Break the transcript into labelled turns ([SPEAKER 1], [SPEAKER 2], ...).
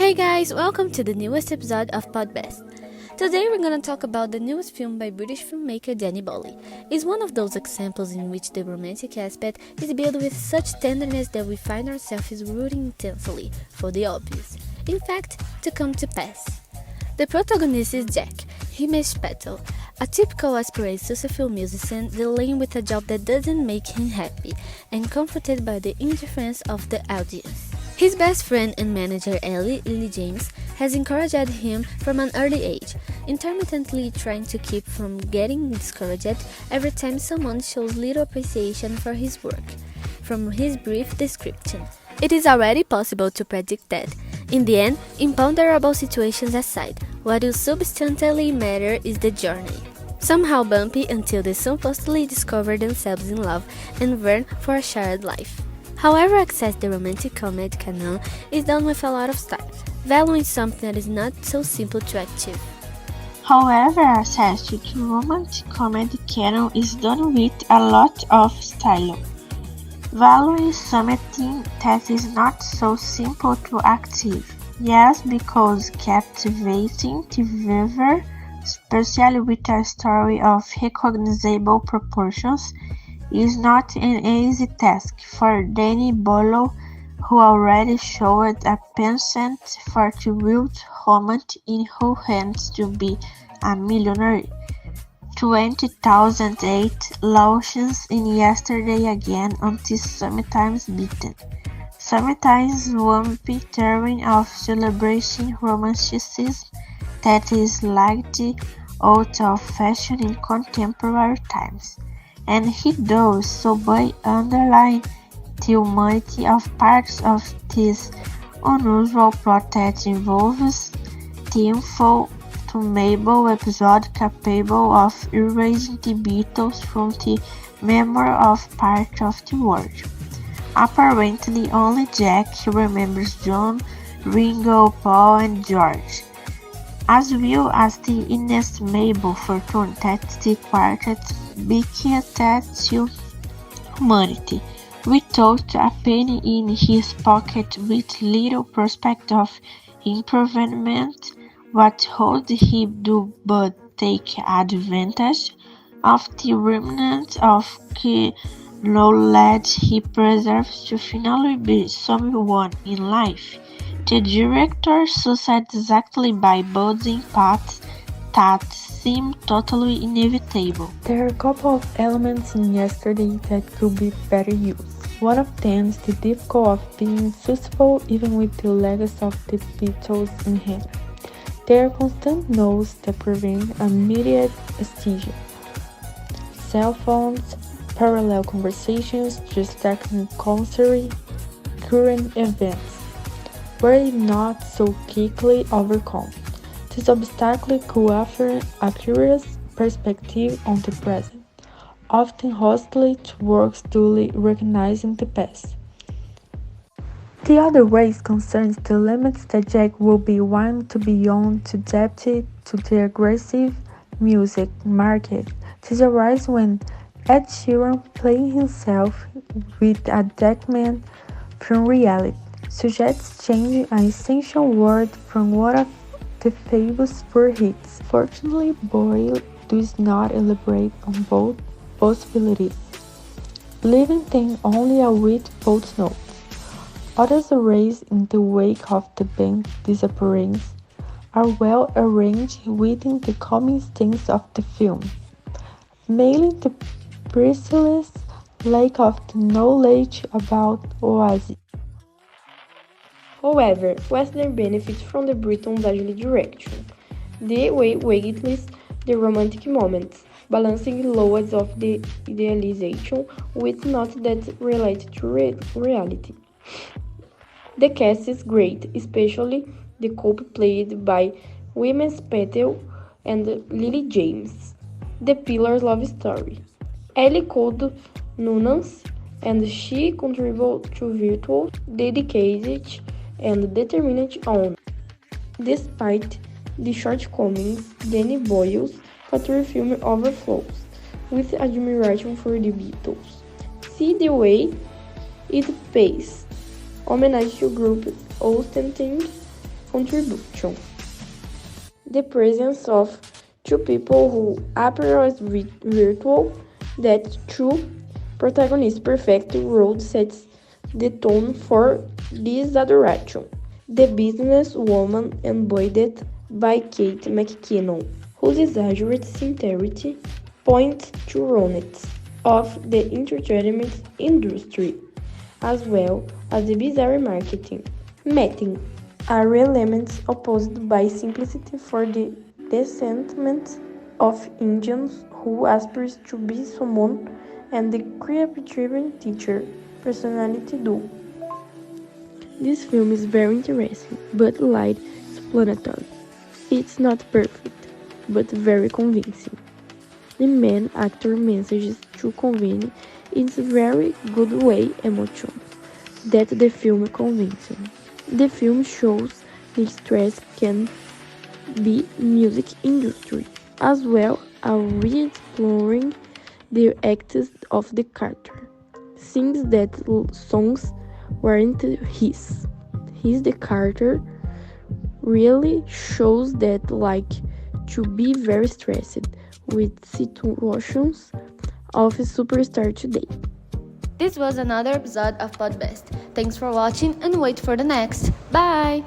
[SPEAKER 1] Hey guys, welcome to the newest episode of Podbest. Today we're gonna talk about the newest film by British filmmaker Danny Boyle. It's one of those examples in which the romantic aspect is built with such tenderness that we find ourselves rooting intensely for the obvious, in fact, to come to pass. The protagonist is Jack. He makes Petal, a typical aspirant successful musician dealing with a job that doesn't make him happy and confronted by the indifference of the audience. His best friend and manager Ellie, Lily James, has encouraged him from an early age, intermittently trying to keep from getting discouraged every time someone shows little appreciation for his work. From his brief description, it is already possible to predict that, in the end, imponderable situations aside, what will substantially matter is the journey. Somehow bumpy until they supposedly discover themselves in love and yearn for a shared life. However, access the romantic comedy canon is done with a lot of style, valuing something that is not so simple to achieve.
[SPEAKER 2] However, access to the romantic comedy canon is done with a lot of style, valuing something that is not so simple to achieve. Yes, because captivating the viewer, especially with a story of recognizable proportions, is not an easy task for Danny Boyle, who already showed a penchant for the wild romance in Who Wants to Be a Millionaire 2008 launches in Yesterday Again until sometimes beaten, sometimes wumpy terrain of celebrating romanticism that is liked out of fashion in contemporary times. And he does so by underlying the humanity of parts of this unusual plot that involves the info-to-Mabel episode capable of erasing the Beatles from the memory of part of the world. Apparently only Jack remembers John, Ringo, Paul and George, as well as the inestimable fortune that the quartet bequeathed to humanity, without a penny in his pocket, with little prospect of improvement. What would he do but take advantage of the remnants of knowledge he preserves to finally be someone in life? The director succeeded exactly by building paths that seem totally inevitable.
[SPEAKER 3] There are a couple of elements in Yesterday that could be better used. One of them is the difficulty of being successful even with the legacy of the Beatles in hand. There are constant no's that prevent immediate extinction. Cell phones, parallel conversations, distracting constantly, current events, were not so quickly overcome. This obstacle could offer a curious perspective on the present, often hostile towards duly recognizing the past. The other race concerns the limits that Jack will be willing to beyond to adapt it to the aggressive music market. This arises when Ed Sheeran, playing himself with a detachment from reality, suggests changing an essential word from one of the famous four hits. Fortunately, Boyle does not elaborate on both possibilities, leaving them only a with footnotes. Others erased in the wake of the band's disappearance are well arranged within the common themes of the film, mainly the priceless lack of the knowledge about Oasis.
[SPEAKER 4] However, Western benefits from the Britons' agile direction. The way weightless the romantic moments, balancing loads of the idealization with notes that relate to reality. The cast is great, especially the couple played by Women's Petal and Lily James. The Pillar's love story. Ellie called nuance, and she contributed to virtual, dedicated, and determined on. Despite the shortcomings, Danny Boyle's feature film overflows with admiration for the Beatles. See the way it pays homage to group ostenting contribution. The presence of two people who appear as virtual, that true protagonist perfect role sets the tone for this adoration. The Business Woman, embodied by Kate McKinnon, whose exaggerated sincerity points to ruins of the entertainment industry, as well as the bizarre marketing. Meeting are elements opposed by simplicity for the descendants of Indians who aspires to be someone and the creative teacher personality do. This film is very interesting, but light explanatory. It's not perfect, but very convincing. The main actor manages to convey in a very good way emotions that the film convincing. The film shows the stress can be music industry, as well as re-exploring the acts of the character. Things that songs weren't his. He's the character really shows that like to be very stressed with situations of a superstar today.
[SPEAKER 1] This was another episode of Podbest. Thanks for watching and wait for the next. Bye!